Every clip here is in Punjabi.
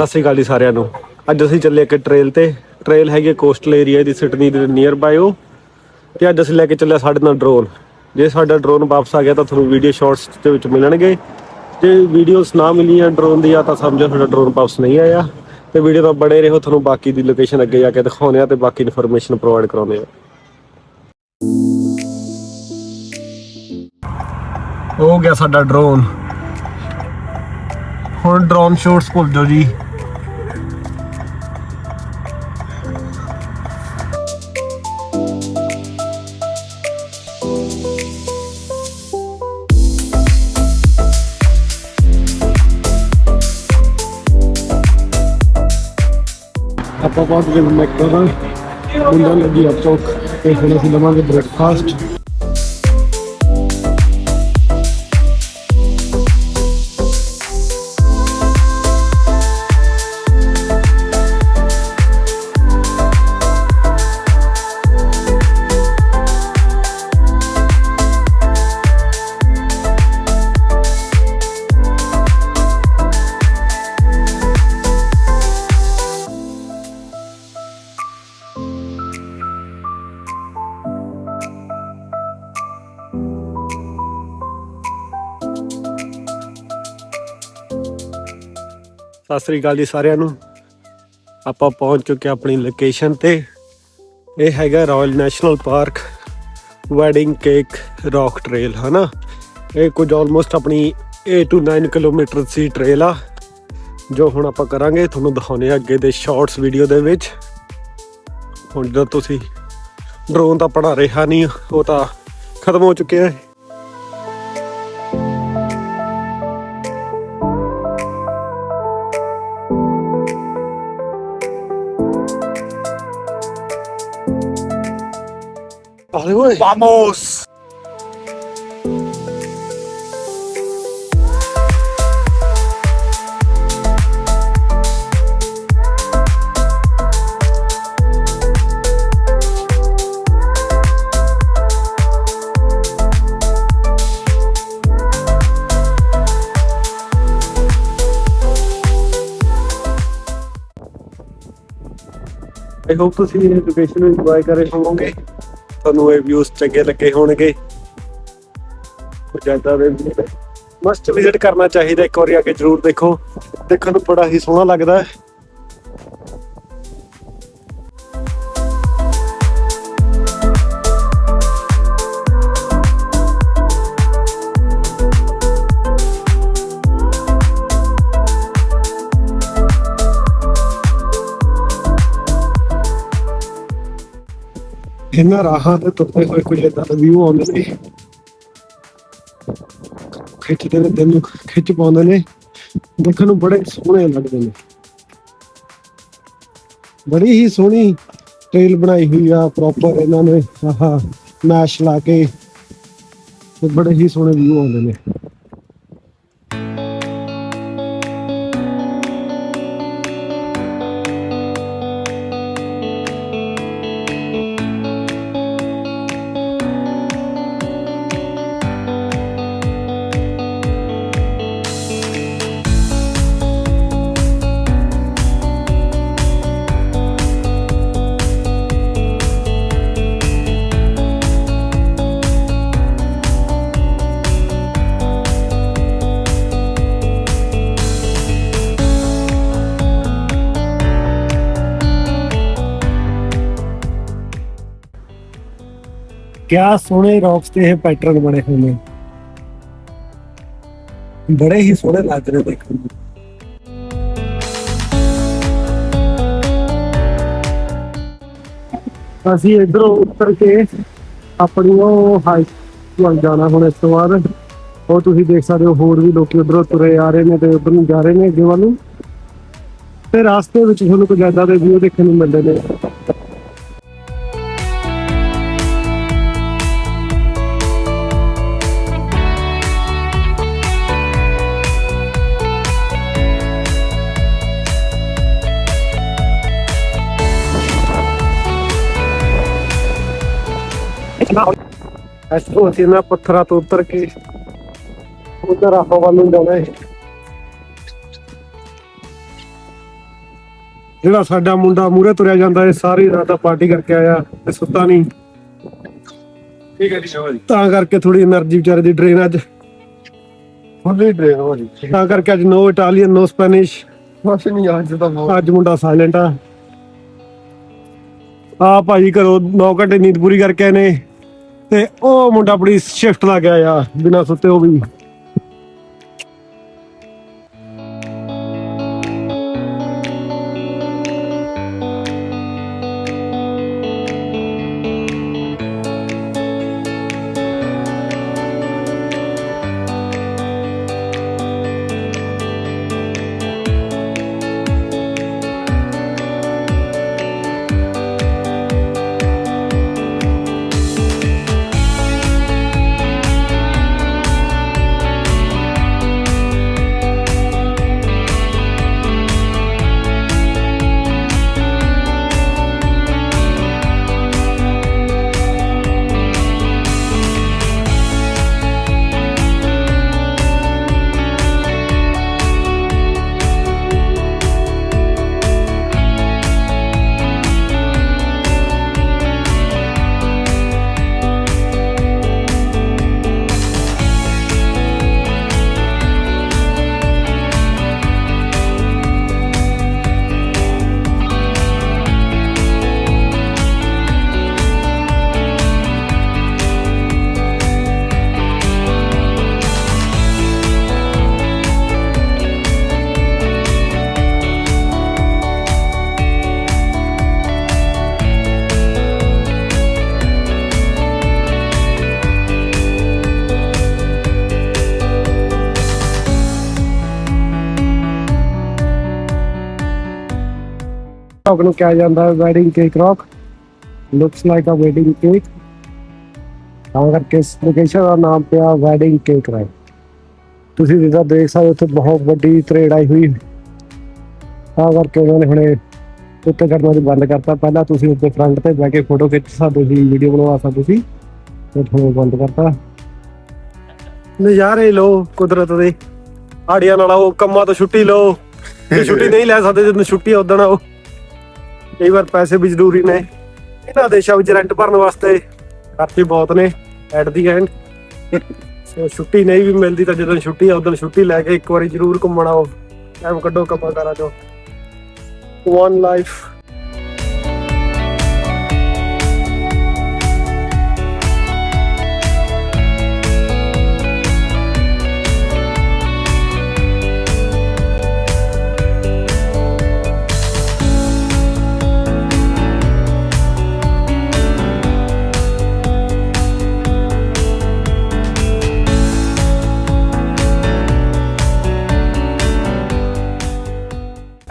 ਸਤਿ ਸ਼੍ਰੀ ਅਕਾਲ ਜੀ ਸਾਰਿਆਂ ਨੂੰ। ਅੱਜ ਅਸੀਂ ਚੱਲੇ ਇੱਕ ਟ੍ਰੇਲ ਹੈਗੀ ਕੋਸਟਲ ਏਰੀਆ ਦੀ ਸਿਡਨੀ ਦੇ ਨੀਅਰ ਬਾਏ ਉਹ, ਤੇ ਅੱਜ ਅਸੀਂ ਲੈ ਕੇ ਚੱਲਿਆ ਸਾਡੇ ਨਾਲ ਡਰੋਨ। ਜੇ ਸਾਡਾ ਡਰੋਨ ਵਾਪਸ ਆ ਗਿਆ ਤਾਂ ਤੁਹਾਨੂੰ ਵੀਡੀਓ ਸ਼ਾਰਟਸ ਦੇ ਵਿੱਚ ਮਿਲਣਗੇ। ਜੇ ਵੀਡੀਓਜ਼ ਨਾ ਮਿਲੀਆਂ ਡਰੋਨ ਦੀਆਂ ਤਾਂ ਸਮਝੋ ਸਾਡਾ ਡਰੋਨ ਵਾਪਸ ਨਹੀਂ ਆਇਆ। ਤੇ ਵੀਡੀਓ ਨਾਲ ਬੜੇ ਰਹੋ, ਤੁਹਾਨੂੰ ਬਾਕੀ ਦੀ ਲੋਕੇਸ਼ਨ ਅੱਗੇ ਜਾ ਕੇ ਦਿਖਾਉਂਦੇ ਆ ਤੇ ਬਾਕੀ ਇਨਫੋਰਮੇਸ਼ਨ ਪ੍ਰੋਵਾਈਡ ਕਰਾਉਂਦੇ ਆ। ਹੋ ਗਿਆ ਸਾਡਾ ਡਰੋਨ। ਹੁਣ ਡਰੋਨ ਸ਼ਾਟਸ ਭੁੱਲ ਜਾਓ ਜੀ। ਆਪਾਂ ਪਹੁੰਚ ਗਏ ਮੈਕਡੋਨਲਡ, ਮੁੰਡਾ ਲੱਗੀ ਆ ਚੌਕ ਤੇ ਹੁਣ ਅਸੀਂ ਲਵਾਂਗੇ ਬ੍ਰੇਕਫਾਸਟ। ਸਤਿ ਸ੍ਰੀ ਅਕਾਲ ਜੀ ਸਾਰਿਆਂ ਨੂੰ। ਆਪਾਂ ਪਹੁੰਚ ਚੁੱਕੇ ਆਪਣੀ ਲੋਕੇਸ਼ਨ ਤੇ। ਇਹ ਹੈਗਾ royal national park wedding cake rock trail ਹੈ ਨਾ। ਇਹ ਕੁਝ ਆਲਮੋਸਟ ਆਪਣੀ 8 to 9 ਕਿਲੋਮੀਟਰ ਦੀ ਟ੍ਰੇਲ ਆ, ਜੋ ਹੁਣ ਆਪਾਂ ਕਰਾਂਗੇ। ਤੁਹਾਨੂੰ ਦਿਖਾਉਂਦੇ ਆ ਅੱਗੇ ਦੇ ਸ਼ਾਰਟਸ ਵੀਡੀਓ ਦੇ ਵਿੱਚ। ਹੁਣ ਜਦੋਂ ਤੁਸੀਂ ਡਰੋਨ ਤਾਂ ਆਪਣਾ ਰਿਹਾ ਨਹੀਂ, ਉਹ ਤਾਂ ਖਤਮ ਹੋ ਚੁੱਕਿਆ ਹੈ। Vamos! I hope ਤੁਸੀਂ ਇਹ ਲੋਕੇਸ਼ਨ ਨੂੰ ਇੰਜੋਏ ਕਰ ਰਹੇ ਹੋਵੋਗੇ। ਤੁਹਾਨੂੰ ਇਹ ਵਿਊਜ਼ ਚੰਗੇ ਲੱਗੇ ਹੋਣਗੇ। ਜ਼ਿਆਦਾ ਮਸਟ ਵਿਜ਼ਿਟ ਕਰਨਾ ਚਾਹੀਦਾ, ਇੱਕ ਵਾਰੀ ਆ ਕੇ ਜ਼ਰੂਰ ਦੇਖੋ। ਦੇਖਣ ਨੂੰ ਬੜਾ ਹੀ ਸੋਹਣਾ ਲੱਗਦਾ ਹੈ। ਇਹਨਾਂ ਰਾਹਾਂ ਤੇ ਤੁਰਦੇ ਹੋਏ ਕੁਝ ਏਦਾਂ ਦੇ ਵਿਊ ਆਉਂਦੇ ਨੇ, ਖਿੱਚਦੇ ਨੇ, ਦਿਲ ਨੂੰ ਖਿੱਚ ਪਾਉਂਦੇ ਨੇ। ਦੇਖਣ ਨੂੰ ਬੜੇ ਸੋਹਣੇ ਲੱਗਦੇ ਨੇ। ਬੜੀ ਹੀ ਸੋਹਣੀ ਟ੍ਰੇਲ ਬਣਾਈ ਹੋਈ ਆ ਪ੍ਰੋਪਰ ਇਹਨਾਂ ਨੇ, ਆਹ ਮੈਸ਼ ਲਾ ਕੇ। ਬੜੇ ਹੀ ਸੋਹਣੇ ਵਿਊ ਆਉਂਦੇ ਨੇ। ਕਿਆ ਸੋਹਣੇ ਰੌਕਸ ਤੇ ਇਹ ਪੈਟਰਨ ਬਣੇ ਹੋਏ ਨੇ, ਬੜੇ ਹੀ ਸੋਹਣੇ ਲੱਗ ਰਹੇ ਦੇਖਣ ਨੂੰ। ਅਸੀਂ ਇੱਧਰੋਂ ਉੱਤਰ ਕੇ ਆਪਣੀ ਉਹ ਹਾਈਟ ਵੱਲ ਜਾਣਾ ਹੁਣ ਇਸ ਤੋਂ ਬਾਅਦ। ਉਹ ਤੁਸੀਂ ਦੇਖ ਸਕਦੇ ਹੋ, ਹੋਰ ਵੀ ਲੋਕੀ ਉੱਧਰੋਂ ਤੁਰੇ ਆ ਰਹੇ ਨੇ ਤੇ ਉੱਧਰ ਨੂੰ ਜਾ ਰਹੇ ਨੇ ਅੱਗੇ ਵੱਲ ਨੂੰ। ਤੇ ਰਾਸਤੇ ਵਿੱਚ ਤੁਹਾਨੂੰ ਕੁਝ ਏਦਾਂ ਦੇ ਵਿਊ ਦੇਖਣ ਨੂੰ ਮਿਲਦੇ ਨੇ। ਇੱਥੋਂ ਅਸੀਂ ਇਹਨਾਂ ਪੱਥਰਾਂ ਤੋਂ ਉਤਰ ਕੇ ਉਧਰ ਆਪਾਂ ਵੱਲ ਨੂੰ ਜਾਣਾ ਹੈ। ਜਿਹੜਾ ਸਾਡਾ ਮੁੰਡਾ ਮੂਹਰੇ ਤੁਰਿਆ ਜਾਂਦਾ ਹੈ ਸਾਰੀ ਰਾਤ ਪਾਰਟੀ ਕਰਕੇ ਆਇਆ ਤੇ ਸੁੱਤਾ ਨਹੀਂ। ਠੀਕ ਹੈ ਜੀ ਸ਼ਾਬਾਸ਼ ਜੀ। ਤਾਂ ਕਰਕੇ ਥੋੜੀ એનર્ਜੀ ਵਿਚਾਰੇ ਦੀ ਡਰੇਨ ਅੱਜ ਫੁੱਲੀ ਡਰੇਨ ਹੋ ਜੀ। ਤਾਂ ਕਰਕੇ ਅੱਜ ਨੋ ਇਟਾਲੀਅਨ ਨੋ ਸਪੈਨਿਸ਼। ਕੁਛ ਨਹੀਂ ਅੱਜ ਤਾਂ ਬਹੁਤ ਅੱਜ ਮੁੰਡਾ ਸਾਇਲੈਂਟ ਆ ਭਾਜੀ ਘਰੋਂ 9 ਘੰਟੇ ਨੀਂਦ ਪੂਰੀ ਕਰਕੇ ਆਏ ਨੇ ਤੇ ਉਹ ਮੁੰਡਾ ਆਪਣੀ ਸ਼ਿਫਟ ਲਾ ਗਿਆ ਆ ਬਿਨਾਂ ਸੁੱਤੇ ਉਹ ਵੀ। ਰੌਕ ਨੂੰ ਕਿਹਾ ਜਾਂਦਾ ਹੈ wedding cake rock. Looks like a wedding cake, ਤਾਂ ਕਰਕੇ ਇਸ ਲੋਕੇਸ਼ਨ ਦਾ ਨਾਮ ਪਿਆ ਵੈਡਿੰਗ ਕੇਕ ਰੌਕ। ਤੁਸੀਂ ਜਿੱਦਾਂ ਦੇਖ ਸਕਦੇ ਉੱਥੇ ਬਹੁਤ ਵੱਡੀ ਤਰੇੜ ਆਈ ਹੋਈ, ਤਾਂ ਕਰਕੇ ਉਹਨਾਂ ਨੇ ਹੁਣੇ ਉੱਤੇ ਕਰਨਾ ਬੰਦ ਕਰਤਾ। ਪਹਿਲਾਂ ਤੁਸੀਂ ਉੱਤੇ ਫਰੰਟ ਤੇ ਬਹਿ ਕੇ ਫੋਟੋ ਖਿੱਚ ਸਕਦੇ ਸੀ, ਵੀਡੀਓ ਬਣਵਾ ਸਕਦੇ ਸੀ, ਤੇ ਹੁਣ ਬੰਦ ਕਰਤਾ। ਨਜ਼ਾਰੇ ਲਓ ਕੁਦਰਤ ਦੇ, ਆੜੀਆਂ ਨਾਲ ਆਓ, ਕੰਮਾਂ ਤੋਂ ਛੁੱਟੀ ਲਓ। ਜੇ ਛੁੱਟੀ ਨਹੀਂ ਲੈ ਸਕਦੇ ਜਦੋਂ ਛੁੱਟੀ ਉਦੋਂ ਆਓ। ਕਈ ਵਾਰ ਪੈਸੇ ਵੀ ਜ਼ਰੂਰੀ ਨੇ ਇਹਨਾਂ ਦੇਸ਼ਾਂ ਵਿੱਚ, ਰੈਂਟ ਭਰਨ ਵਾਸਤੇ ਖਰਚੇ ਬਹੁਤ ਨੇ ਐਟ ਦੀ ਐਂਡ। ਸੋ ਛੁੱਟੀ ਨਹੀਂ ਵੀ ਮਿਲਦੀ ਤਾਂ ਜਦੋਂ ਛੁੱਟੀ ਆ ਉਦੋਂ ਛੁੱਟੀ ਲੈ ਕੇ ਇੱਕ ਵਾਰੀ ਜ਼ਰੂਰ ਘੁੰਮਣ ਆਓ, ਟਾਈਮ ਕੱਢੋ ਕੰਮਾਂ ਕਾਰਾਂ ਚੋਂ। One life.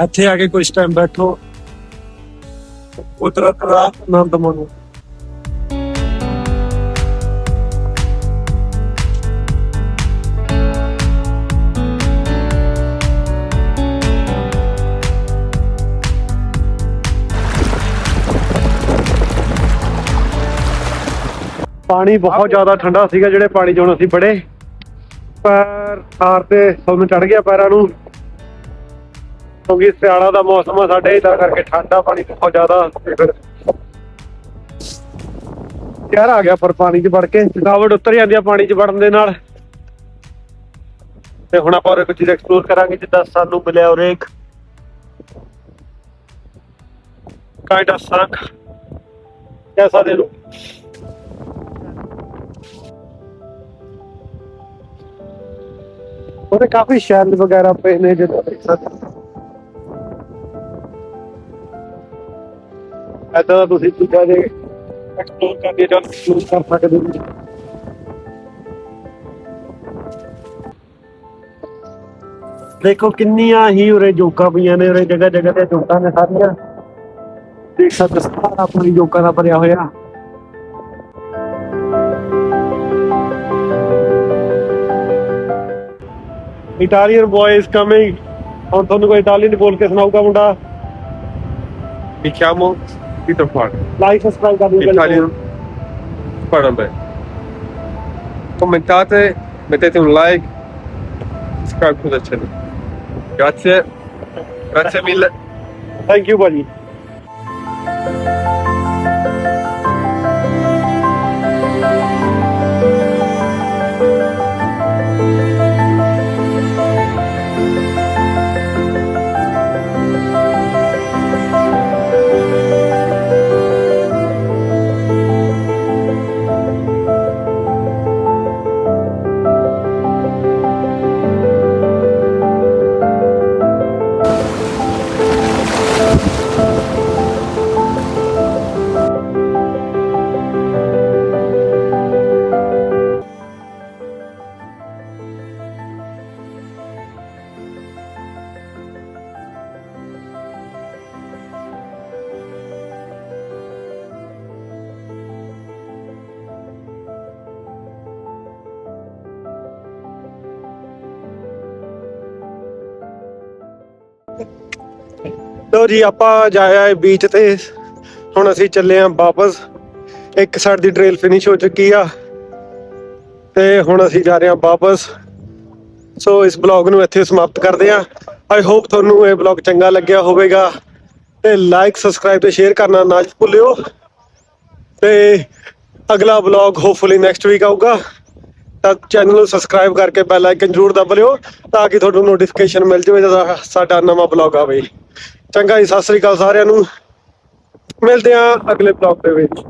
ਇੱਥੇ ਆ ਕੇ ਕੁਝ ਟਾਈਮ ਬੈਠੋ, ਕੁਦਰਤ ਦਾ ਆਨੰਦ ਮਾਣੋ। ਪਾਣੀ ਬਹੁਤ ਜ਼ਿਆਦਾ ਠੰਡਾ ਸੀਗਾ, ਜਿਹੜੇ ਪਾਣੀ 'ਚ ਹੁਣ ਅਸੀਂ ਬੜੇ ਪੈਰ ਥਾਰ ਤੇ ਸੁੰਨ ਚੜ ਗਿਆ ਪੈਰਾਂ ਨੂੰ, ਕਿਉਂਕਿ ਸਿਆਲਾ ਦਾ ਮੌਸਮ ਆ ਸਾਡੇ, ਤਾਂ ਕਰਕੇ ਠੰਡਾ ਪਾਣੀ ਬਹੁਤ ਜ਼ਿਆਦਾ। ਯਾਰ ਆ ਗਿਆ ਪਰ ਪਾਣੀ 'ਚ ਵੜ ਕੇ ਥਕਾਵਟ ਉਤਰ ਜਾਂਦੀ ਆ ਪਾਣੀ 'ਚ ਵੜਨ ਦੇ ਨਾਲ। ਤੇ ਹੁਣ ਆਪਾਂ ਉਰੇ ਕੁਝ ਚੀਜ਼ ਐਕਸਪਲੋਰ ਕਰਾਂਗੇ, ਜਿੱਦਾਂ ਸਾਨੂੰ ਮਿਲਿਆ ਉਰੇ ਇੱਕ ਕਾਇਦਾ ਸੰਖ ਕੈਸਾ ਦੇ ਲੋ। ਉਹਦੇ ਕਾਫੀ ਸ਼ੈਲ ਵਗੈਰਾ ਪਏ ਨੇ, ਜਿੱਦਾਂ ਦੇਖ ਸਕਦੇ ਏਦਾਂ ਦਾ ਤੁਸੀਂ ਚੀਜ਼ਾਂ ਦੇ ਐਕਸਪਲੋਰ ਕਰਦੇ ਜਾਂ ਐਕਸਪਲੋਰ ਕਰ ਸਕਦੇ ਹੋ। ਦੇਖੋ ਕਿੰਨੀਆਂ ਹੀ ਉਰੇ ਜੋਕਾਂ ਪਈਆਂ ਨੇ, ਉਰੇ ਜਗ੍ਹਾ ਜਗ੍ਹਾ ਤੇ ਜੋਕਾਂ ਨੇ ਸਾਰੀਆਂ, ਦੇਖ ਸਕਦੇ ਸਾਰਾ ਆਪਣੀ ਜੋਕਾਂ ਦਾ ਭਰਿਆ ਹੋਇਆ। Italian boy is coming. ਹੁਣ ਤੁਹਾਨੂੰ ਕੋਈ ਇਟਾਲੀਅਨ ਬੋਲ ਕੇ ਸੁਣਾਊਗਾ ਮੁੰਡਾ। Mi chiamo Peter Pan. Like subscribe ਕਰ ਦਿਓ। Italian Parambe. Commentate, mettete un like, subscribe to the channel. Grazie. Grazie mille. Thank you ਭਾਜੀ। ਲੋ ਜੀ ਆਪਾਂ ਜਾਇਆ ਬੀਚ ਤੇ, ਹੁਣ ਅਸੀਂ ਚੱਲੇ ਆਂ ਵਾਪਸ। ਇੱਕ ਸਾਈਡ ਦੀ ਟ੍ਰੇਲ ਫਿਨਿਸ਼ ਹੋ ਚੁੱਕੀ ਆ ਤੇ ਹੁਣ ਅਸੀਂ ਜਾ ਰਹੇ ਆਂ ਵਾਪਸ। ਸੋ ਇਸ ਬਲੌਗ ਨੂੰ ਇੱਥੇ ਸਮਾਪਤ ਕਰਦੇ ਆਂ। ਆਈ ਹੋਪ ਤੁਹਾਨੂੰ ਇਹ ਬਲੌਗ ਚੰਗਾ ਲੱਗਿਆ ਹੋਵੇਗਾ ਤੇ ਲਾਈਕ ਸਬਸਕ੍ਰਾਈਬ ਤੇ ਸ਼ੇਅਰ ਕਰਨਾ ਨਾ ਭੁੱਲਿਓ। ਤੇ ਅਗਲਾ ਬਲੌਗ ਹੋਪਫੁਲੀ ਨੈਕਸਟ ਵੀਕ ਆਊਗਾ, ਤਾਂ ਚੈਨਲ ਨੂੰ ਸਬਸਕ੍ਰਾਈਬ ਕਰਕੇ ਬੈਲ ਆਈਕਨ ਜ਼ਰੂਰ ਦਬਾ ਲਿਓ ਤਾਂ ਕਿ ਤੁਹਾਨੂੰ ਨੋਟੀਫਿਕੇਸ਼ਨ ਮਿਲ ਜਾਵੇ ਜਦੋਂ ਸਾਡਾ ਨਵਾਂ ਬਲੌਗ ਆਵੇ। ਚੰਗਾ ਜੀ, ਸਤਿ ਸ੍ਰੀ ਅਕਾਲ ਸਾਰਿਆਂ ਨੂੰ, ਮਿਲਦੇ ਹਾਂ ਅਗਲੇ ਬਲੌਗ ਦੇ ਵਿੱਚ।